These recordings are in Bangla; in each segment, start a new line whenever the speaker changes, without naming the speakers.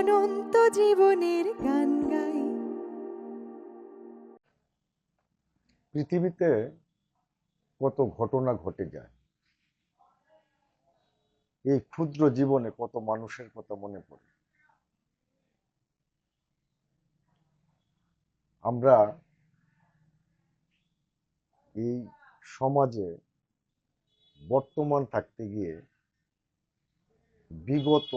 অনন্ত জীবনের গান গাই।
পৃথিবীতে কত ঘটনা ঘটে যায়, এই ক্ষুদ্র জীবনে কত মানুষের কথা মনে পড়ে। আমরা এই সমাজে বর্তমান থাকতে গিয়ে বিগত,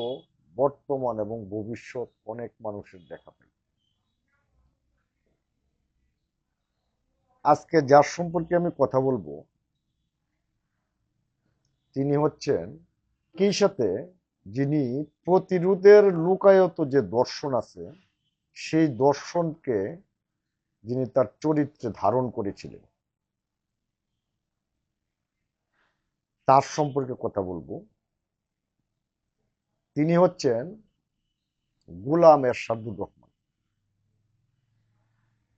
বর্তমান এবং ভবিষ্যৎ অনেক মানুষের দেখা পাই। আজকে যার সম্পর্কে আমি কথা বলবো তিনি হচ্ছেন একই সাথে যিনি প্রতিরোধের লুকায়ত যে দর্শন আছে সেই দর্শনকে যিনি তার চরিত্রে ধারণ করেছিলেন তার সম্পর্কে কথা বলবো। তিনি হচ্ছেন গোলাম এরশাদুর রহমান।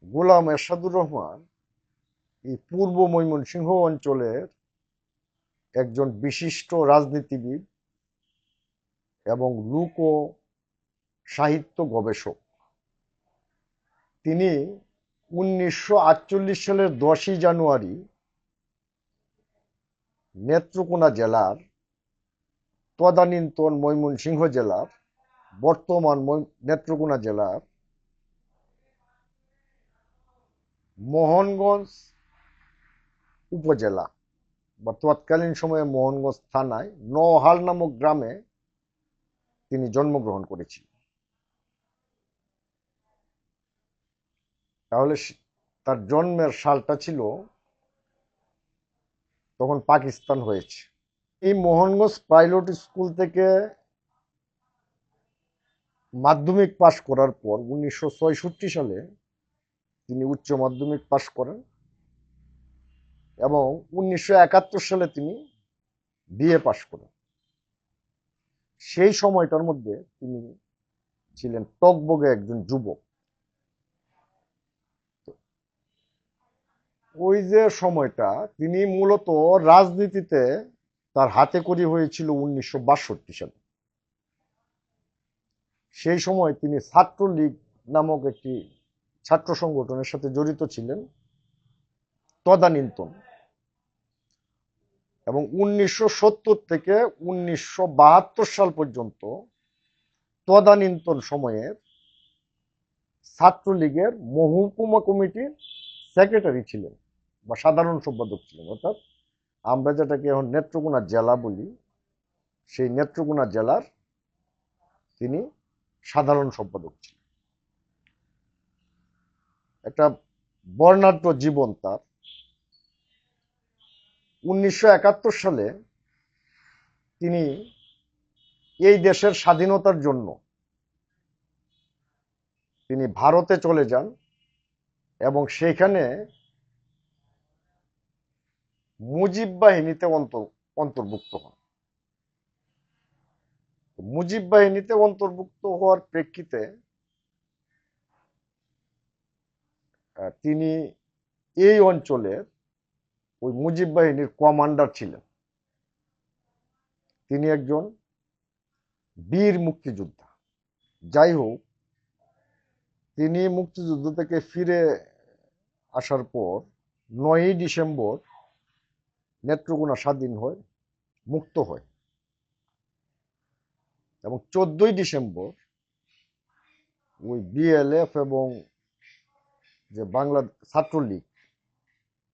গোলাম এরশাদুর রহমান এই পূর্ব ময়মনসিংহ অঞ্চলের একজন বিশিষ্ট রাজনীতিবিদ এবং লোক সাহিত্য গবেষক। তিনি 1948 সালের 10ই জানুয়ারি নেত্রকোনা জেলার, তদানীন্তন ময়মনসিংহ জেলার, বর্তমান নেত্রকোনা জেলার মোহনগঞ্জ উপজেলা বা তৎকালীন সময়ে মোহনগঞ্জ থানায় নহাল নামক গ্রামে তিনি জন্মগ্রহণ করেছিলেন। তাহলে তার জন্মের সালটা ছিল তখন পাকিস্তান হয়েছে। এই মোহনগঞ্জ পাইলট স্কুল থেকে মাধ্যমিক পাশ করার পর 1966 সালে তিনি উচ্চ মাধ্যমিক পাশ করেন এবং 1971 সালে তিনি বিএ পাশ করেন। সেই সময়টার মধ্যে তিনি ছিলেন টগবগে একজন যুবক। ওই যে সময়টা তিনি মূলত রাজনীতিতে তার হাতে খড়ি হয়েছিল 1962 সালে। সেই সময় তিনি ছাত্রলীগ নামক একটি ছাত্র সংগঠনের সাথে জড়িত ছিলেন তদানীন্তন, এবং 1970 থেকে 1972 সাল পর্যন্ত তদানীন্তন সময়ের ছাত্রলীগের মহকুমা কমিটির সেক্রেটারি ছিলেন বা সাধারণ সম্পাদক ছিলেন। অর্থাৎ আমরা যেটাকে এখন নেত্রকোনা জেলা বলি, সেই নেত্রকোনা জেলার তিনি সাধারণ সম্পাদক ছিলেন। একটা বর্ণাঢ্য জীবন তার। 1971 সালে তিনি এই দেশের স্বাধীনতার জন্য তিনি ভারতে চলে যান এবং সেখানে মুজিব বাহিনীতে অন্তর্ভুক্ত হন। মুজিব বাহিনীতে অন্তর্ভুক্ত হওয়ার প্রেক্ষিতে তিনি এই অঞ্চলের ওই মুজিব বাহিনীর কমান্ডার ছিলেন। তিনি একজন বীর মুক্তিযোদ্ধা। যাই হোক, তিনি মুক্তিযুদ্ধ থেকে ফিরে আসার পর 9ই ডিসেম্বর নেত্রকোনা স্বাধীন হয়, মুক্ত হয়, এবং 14ই ডিসেম্বর ওই বিএলএফ এবং যে বাংলা ছাত্রলীগ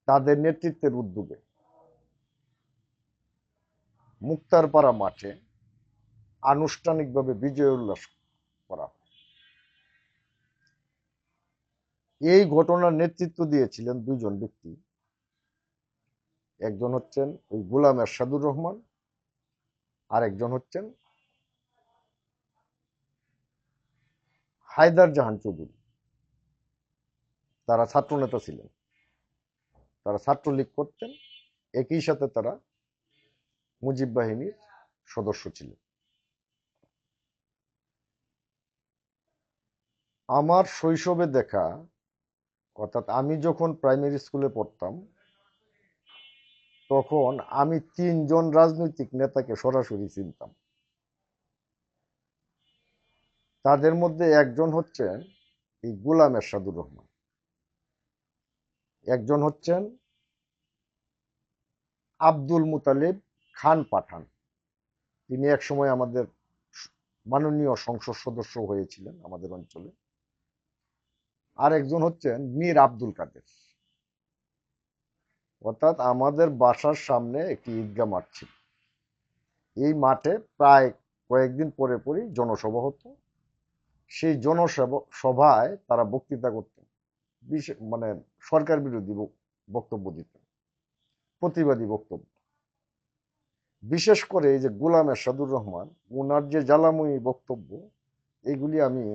তাদের নেতৃত্বের উদ্যোগে মুক্তারপাড়া মাঠে আনুষ্ঠানিকভাবে বিজয় উল্লাস করা হয়। এই ঘটনার নেতৃত্ব দিয়েছিলেন দুইজন ব্যক্তি। একজন হচ্ছেন ওই গোলাম এরশাদুর রহমান, আর একজন হচ্ছেন হায়দার জাহান চৌধুরী। তারা ছাত্রনেতা ছিলেন, তারা ছাত্রলীগ করতেন, একই সাথে তারা মুজিব বাহিনীর সদস্য ছিলেন। আমার শৈশবে দেখা, অর্থাৎ আমি যখন প্রাইমারি স্কুলে পড়তাম তখন আমি 3জন রাজনৈতিক নেতাকে সরাসরি চিনতাম। তাদের মধ্যে একজন হচ্ছেন এই গোলাম এরশাদুর রহমান, একজন হচ্ছেন আব্দুল মুতালিব খান পাঠান। তিনি একসময় আমাদের মাননীয় সংসদ সদস্য হয়েছিলেন আমাদের অঞ্চলে। আর একজন হচ্ছেন মীর আব্দুল কাদের। অর্থাৎ আমাদের বাসার সামনে একটি ঈদগাহ মাঠ ছিল। এই মাঠে প্রায় কয়েকদিন পরে পরই জনসভা হতো। সেই জনসভায় তারা বক্তৃতা করতেন, মানে সরকার বিরোধী বক্তব্য দিতেন, প্রতিবাদী বক্তব্য। বিশেষ করে এই যে গোলাম এরশাদুর রহমান, ওনার যে জ্বালাময়ী বক্তব্য, এগুলি আমি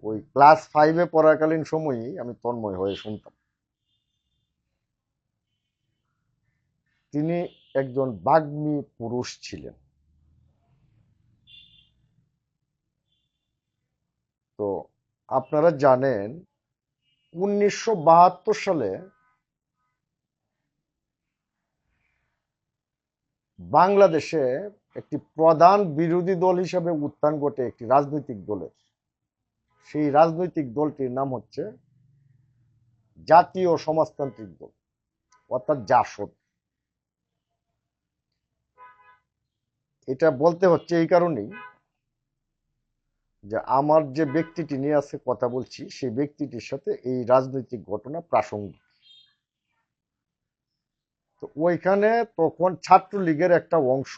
ওই ক্লাস 5-এ পড়াকালীন সময়ই আমি তন্ময় হয়ে শুনতাম। তিনি একজন বাগ্মী পুরুষ ছিলেন। তো আপনারা জানেন 1972 সালে বাংলাদেশে একটি প্রধান বিরোধী দল হিসেবে উত্থান ঘটে একটি রাজনৈতিক দলের। সেই রাজনৈতিক দলটির নাম হচ্ছে জাতীয় সমাজতান্ত্রিক দল, অর্থাৎ জাসদ। এটা বলতে হচ্ছে এই কারণেই যে আমার যে ব্যক্তিটি নিয়ে আছে কথা বলছি, সেই ব্যক্তিটির সাথে এই রাজনৈতিক ঘটনা প্রাসঙ্গিক। তো ওইখানে তখন ছাত্রলীগের একটা অংশ,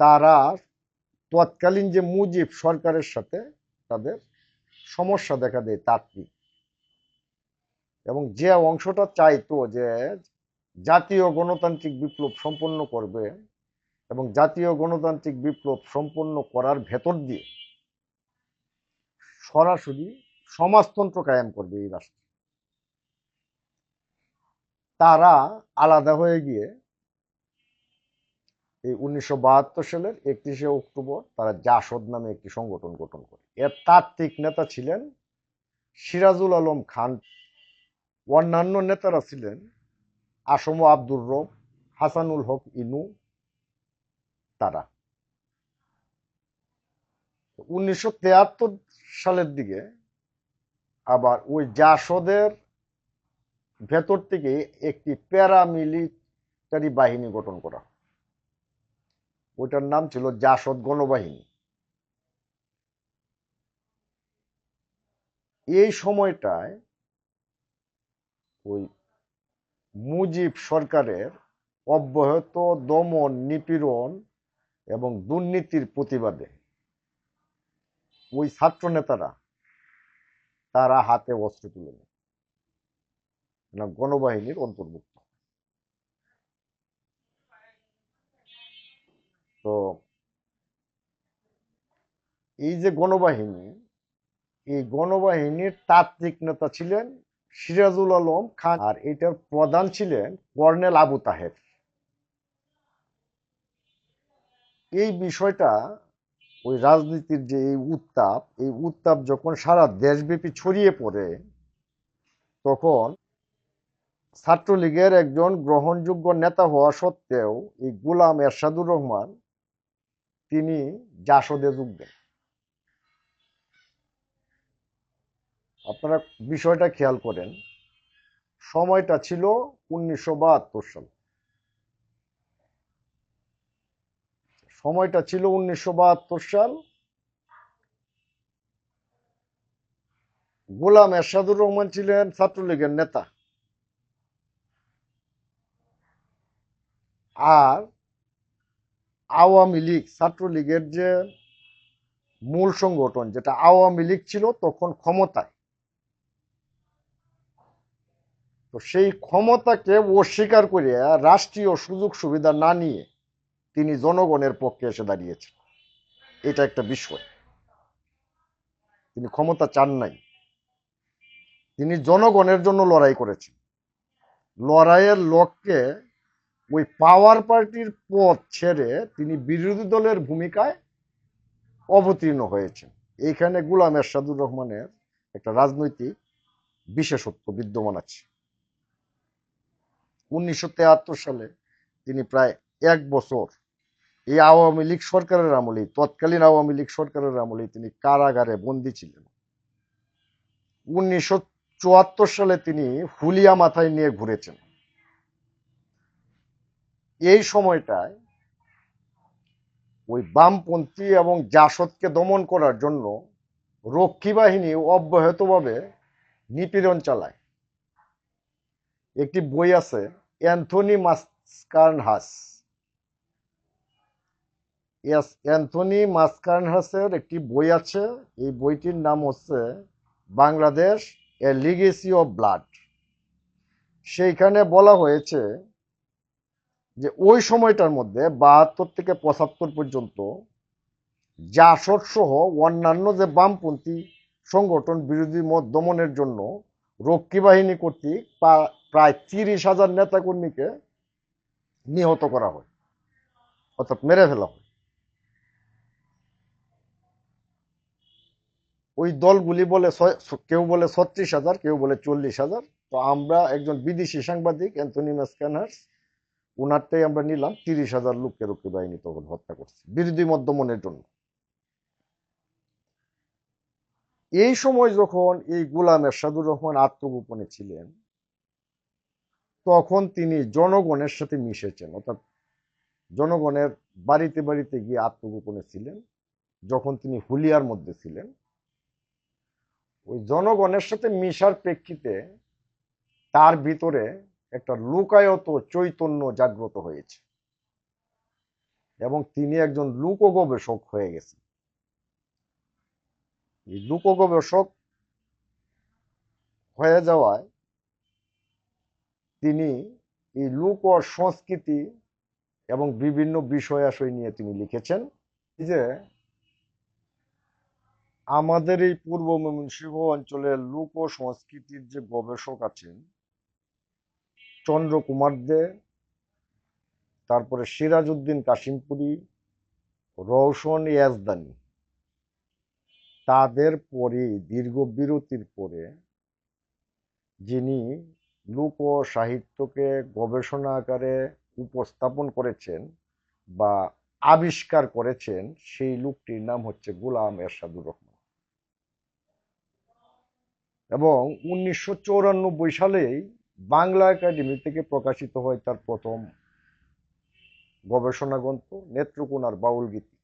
তারা তৎকালীন যে মুজিব সরকারের সাথে তাদের সমস্যা দেখা দেয় তাত্ত্বিক, এবং যে অংশটা চাইতো যে জাতীয় গণতান্ত্রিক বিপ্লব সম্পন্ন করবে এবং জাতীয় গণতান্ত্রিক বিপ্লব সম্পন্ন করার ভেতর দিয়ে সরাসরি সমাজতন্ত্র কায়েম করবে এই রাষ্ট্রে, তারা আলাদা হয়ে গিয়ে এই 1972 সালের 31শে অক্টোবর তারা জাসদ নামে একটি সংগঠন গঠন করে। এর তাত্ত্বিক নেতা ছিলেন সিরাজুল আলম খান। অন্যান্য নেতারা ছিলেন আসম আব্দুর রব, হাসানুল হক ইনু। তারা 1973 সালের দিকে আবার ওই জাসদের ভেতর থেকে একটি প্যারামিলিটারি বাহিনী গঠন করা, ওইটার নাম ছিল জাসদ গণবাহিনী। এই সময়টায় ওই মুজিব সরকারের অব্যাহত দমন, নিপীড়ন এবং দুর্নীতির প্রতিবাদে ওই ছাত্র নেতারা তারা হাতে অস্ত্র তুলে নেয়, গণবাহিনীর অন্তর্ভুক্ত। তো এই যে গণবাহিনী, এই গণবাহিনীর তাত্ত্বিক নেতা ছিলেন সিরাজুল আলম খান, আর এটার প্রধান ছিলেন কর্নেল আবু তাহের। এই বিষয়টা, ওই রাজনীতির যে এই উত্তাপ যখন সারা দেশব্যাপী ছড়িয়ে পড়ে, তখন ছাত্রলীগের একজন গ্রহণযোগ্য নেতা হওয়া সত্ত্বেও এই গোলাম এরশাদুর রহমান তিনি জাসদে যোগ দেন। আপনারা বিষয়টা খেয়াল করেন, সময়টা ছিল 1972 সাল। সময়টা ছিল 1972 সাল। গোলাম এরশাদুর রহমান ছিলেন ছাত্রলীগের নেতা, আর আওয়ামী লীগ, ছাত্রলীগের যে মূল সংগঠন, যেটা আওয়ামী লীগ ছিল তখন ক্ষমতায়, তো সেই ক্ষমতাকে অস্বীকার করে রাষ্ট্রীয় সুযোগ সুবিধা না নিয়ে তিনি জনগণের পক্ষে এসে দাঁড়িয়েছেন। এটা একটা বিষয়। তিনি ক্ষমতা চান নাই, তিনি জনগণের জন্য লড়াই করেছেন। লড়াইয়ের লক্ষ্যে ওই পাওয়ার পার্টির পথ ছেড়ে তিনি বিরোধী দলের ভূমিকায় অবতীর্ণ হয়েছেন। এইখানে গোলাম এরশাদুর রহমানের একটা রাজনৈতিক বিশেষত্ব বিদ্যমান আছে। 1973 সালে তিনি প্রায় 1 বছর এই আওয়ামী লীগ সরকারের আমলেই, তৎকালীন আওয়ামী লীগ সরকারের আমলেই তিনি কারাগারে বন্দী ছিলেন। 1974 সালে তিনি হুলিয়া মাথায় নিয়ে ঘুরেছেন। এই সময়টায় ওই বামপন্থী এবং জাসদকে দমন করার জন্য রক্ষী বাহিনী অব্যাহতভাবে নিপীড়ন চালায়। একটি বই আছে, অ্যান্থনি মাস্কারনহাস। অ্যান্থনি মাস্কারনহাসের একটি বই আছে, এই বইটির নাম হচ্ছে বাংলাদেশ এ লিগেসি অফ ব্লাড। সেইখানে বলা হয়েছে যে ওই সময়টার মধ্যে 72 থেকে 75 পর্যন্ত জাসদ সহ অন্যান্য যে বামপন্থী সংগঠন বিরোধী মত দমনের জন্য রক্ষী বাহিনী কর্তৃক প্রায় 30,000 নেতাকর্মীকে নিহত করা হয়, অর্থাৎ মেরে ফেলা হয়। ওই দলগুলি বলে কেউ বলে 36,000, কেউ বলে 40,000। তো আমরা একজন বিদেশি সাংবাদিক অ্যান্থনি মাস্কারনহাস, ওনারটাই আমরা নিলাম, 30,000 লোককে রক্ষী বাহিনী তখন হত্যা করছে বিরোধী মত দমনের জন্য। এই সময় যখন এই গোলাম এরশাদুর রহমান আত্মগোপনে ছিলেন, তখন তিনি জনগণের সাথে মিশেছেন, অর্থাৎ জনগণের বাড়িতে বাড়িতে গিয়ে আত্মগোপনে ছিলেন। যখন তিনি হুলিয়ার মধ্যে ছিলেন, ওই জনগণের সাথে মিশার প্রেক্ষিতে তার ভিতরে একটা লুকায়ত চৈতন্য জাগ্রত হয়েছে এবং তিনি একজন লোক গবেষক হয়ে গেছেন। এই লোক গবেষক হয়ে যাওয়ায় তিনি এই লোক সংস্কৃতি এবং বিভিন্ন বিষয় আশয় নিয়ে তিনি লিখেছেন। যে আমাদের এই পূর্ব ময়মনসিংহ অঞ্চলের লোক সংস্কৃতির যে গবেষক আছেন, চন্দ্রকুমার দে, তারপরে সিরাজউদ্দিন কাশিমপুরি, রওশন ইয়াজদানি, তাদের পরে দীর্ঘ বিরতির পরে যিনি লোক সাহিত্যকে গবেষণা আকারে উপস্থাপন করেছেন বা আবিষ্কার করেছেন, সেই লোকটির নাম হচ্ছে গোলাম এরশাদুর রহমান। এবং 1994 সালেই বাংলা একাডেমি থেকে প্রকাশিত হয় তার প্রথম গবেষণা গ্রন্থ নেত্রকোনার বাউল গীতি।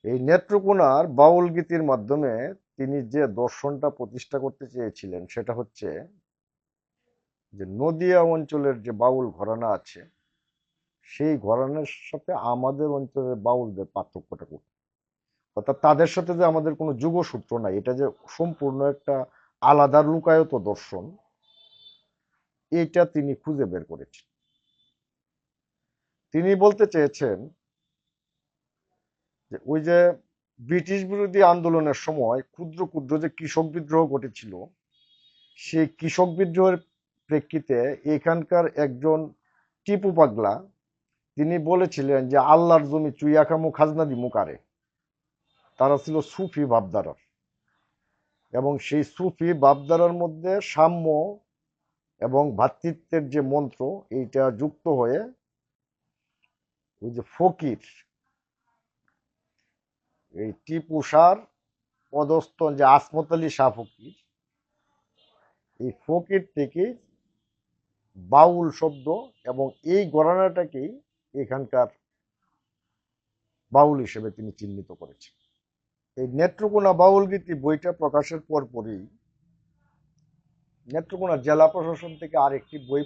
এই নেত্রকোনার বাউল গীতির মাধ্যমে তিনি যে দর্শনটা প্রতিষ্ঠা করতে চেয়েছিলেন, সেটা হচ্ছে যে নদিয়া অঞ্চলের যে বাউল ঘরানা আছে, সেই ঘরানার সাথে আমাদের অঞ্চলের বাউলদের পার্থক্যটা করতে, অর্থাৎ তাদের সাথে যে আমাদের কোনো যুগসূত্র নাই, এটা যে সম্পূর্ণ একটা আলাদা লুকায়ত দর্শন, এইটা তিনি খুঁজে বের করেছেন। তিনি বলতে চেয়েছেন যে ওই যে ব্রিটিশ বিরোধী আন্দোলনের সময় ক্ষুদ্র ক্ষুদ্র যে কৃষক বিদ্রোহ ঘটেছিল, সেই কৃষক বিদ্রোহের প্রেক্ষিতে এখানকার একজন টিপু পাগলা তিনি বলেছিলেন যে আল্লাহর জমি চুইয়া খামু, খাজনা দিমু কারে। তারা ছিল সুফি ভাবধারার, এবং সেই সুফি ভাবধারার মধ্যে সাম্য এবং ভ্রাতৃত্বের যে মন্ত্র, এইটা যুক্ত হয়ে ওই যে ফকির, এই টিপু সার পদস্থ যে আসমত আলী শাহ ফকির, এই ফকির থেকে বাউল শব্দ এবং এই ঘরানাটাকেই এখানকার বাউল হিসেবে তিনি চিহ্নিত করেছেন। এই নেত্রকোনা বাউল গীতি বইটা প্রকাশের পরপরই নেত্রকোনা জেলা প্রশাসন থেকে আরেকটি বই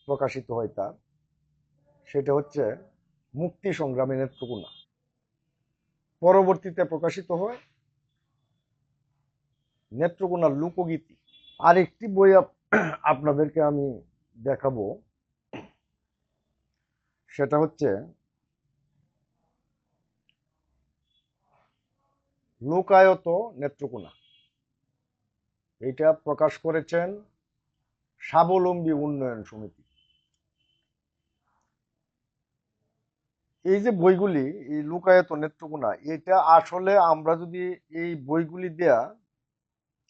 প্রকাশিত হয় তার, সেটা হচ্ছে মুক্তি সংগ্রামী নেত্রকোনা। পরবর্তীতে প্রকাশিত হয় নেত্রকোনার লোকগীতি। আরেকটি বই আপনাদেরকে আমি দেখাবো, সেটা হচ্ছে লোকায়ত নেত্রকোনা। এটা প্রকাশ করেছেন স্বাবলম্বী উন্নয়ন সমিতি। এই যে বইগুলি, এই লোকায়ত নেত্রকোনা, এটা আসলে আমরা যদি এই বইগুলি দেয়া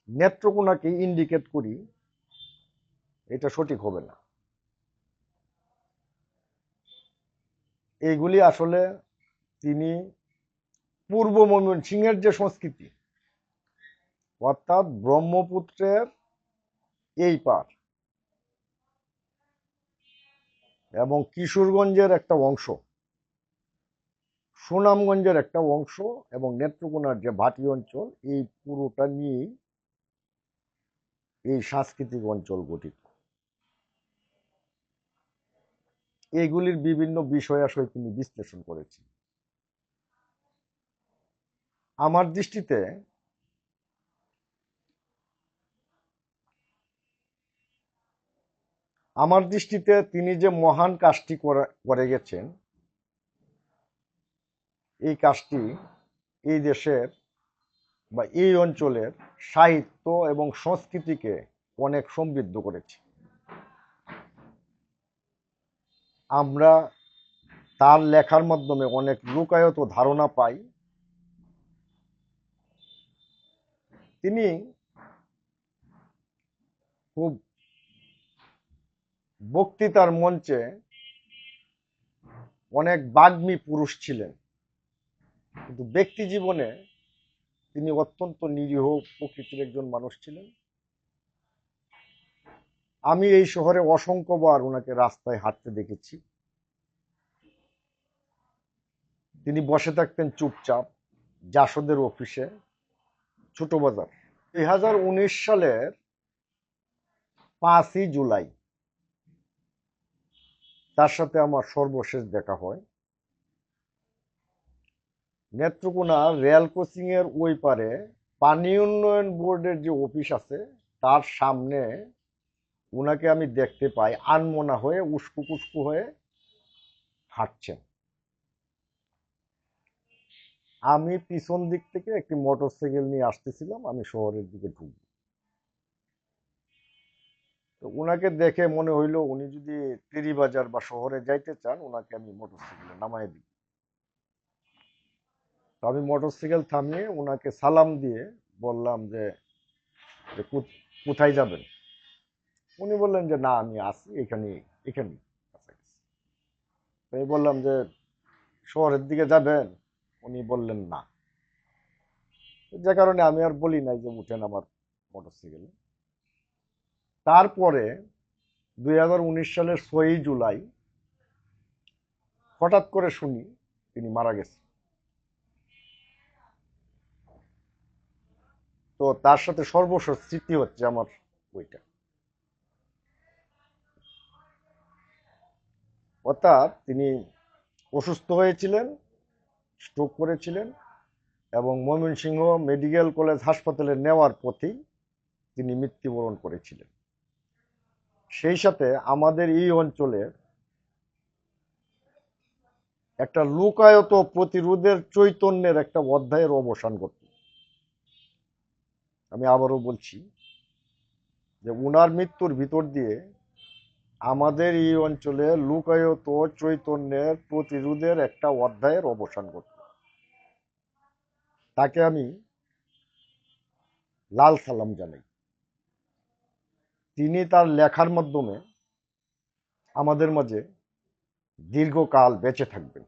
নেত্রকোনাকে ইন্ডিকেট করি, এটা সঠিক হবে না। এইগুলি আসলে তিনি পূর্ব ময়মনসিংহের যে সংস্কৃতি, অর্থাৎ ব্রহ্মপুত্রের এই পার এবং কিশোরগঞ্জের একটা অংশ, সুনামগঞ্জের একটা অংশ এবং নেত্রকোনার যে ভাটি অঞ্চল, এই পুরোটা নিয়েই এই সাংস্কৃতিক অঞ্চল গঠিত। এইগুলির বিভিন্ন বিষয়াশয় তিনি বিশ্লেষণ করেছেন। আমার দৃষ্টিতে তিনি যে মহান কাজটি করে গেছেন, এই কাজটি এই দেশের বা এই অঞ্চলের সাহিত্য এবং সংস্কৃতিকে অনেক সমৃদ্ধ করেছে। আমরা তার লেখার মাধ্যমে অনেক লুকায়িত ধারণা পাই। তিনি খুব বক্তৃতার মঞ্চে অনেক বাগ্মী পুরুষ ছিলেন, কিন্তু ব্যক্তি জীবনে তিনি অত্যন্ত নিরীহ প্রকৃতির একজন মানুষ ছিলেন। আমি এই শহরে অসংখ্যবার ওনাকে রাস্তায় হাঁটতে দেখেছি। তিনি বসে থাকতেন চুপচাপ জাসদের অফিসে, ছোট বাজার। 2019 সালের 5ই জুলাই তার সাথে আমার সর্বশেষ দেখা হয়। নেত্রকোনা রেল ক্রসিং এর ওই পারে পানি উন্নয়ন বোর্ডের যে অফিস আছে, তার সামনে উনাকে আমি দেখতে পাই আনমনা হয়ে উস্কু কুস্কু হয়ে হাঁটছেন। আমি পিছন দিক থেকে একটি মোটরসাইকেল নিয়ে আসতেছিলাম, আমি শহরের দিকে ঢুকবো। তো উনাকে দেখে মনে হইলো উনি যদি টেরিবাজার বা শহরে যাইতে চান, উনাকে আমি মোটরসাইকেলে নামাই দিই। তো আমি মোটরসাইকেল থামিয়ে উনাকে সালাম দিয়ে বললাম যে কোথায় যাবেন। উনি বললেন যে না, আমি আসি এখানে এখানে কাছাকাছি। তো আমি বললাম যে শহরের দিকে যাবেন। উনি বললেন না, যে কারণে আমি আর বলি নাই যে উঠেন আমার মোটরসাইকেলে। তারপরে 2019 সালের 6ই জুলাই হঠাৎ করে শুনি তিনি মারা গেছেন। তো তার সাথে সর্বশেষ স্মৃতি হচ্ছে আমার ওইটা। অর্থাৎ তিনি অসুস্থ হয়েছিলেন, স্ট্রোক করেছিলেন এবং ময়মনসিংহ মেডিকেল কলেজ হাসপাতালে নেওয়ার পথেই তিনি মৃত্যুবরণ করেছিলেন। সেই সাথে আমাদের এই অঞ্চলের একটা লুকায়ত প্রতিরোধের চৈতন্যের একটা অধ্যায়ের অবসান ঘটল। আমি আবারও বলছি যে উনার মৃত্যুর ভিতর দিয়ে আমাদের এই অঞ্চলে লুকায়ত চৈতন্যের প্রতিরোধের একটা অধ্যায়ের অবসান ঘটল। তাকে আমি লাল সালাম জানাই। তিনি তার লেখার মাধ্যমে আমাদের মাঝে দীর্ঘকাল বেঁচে থাকবেন।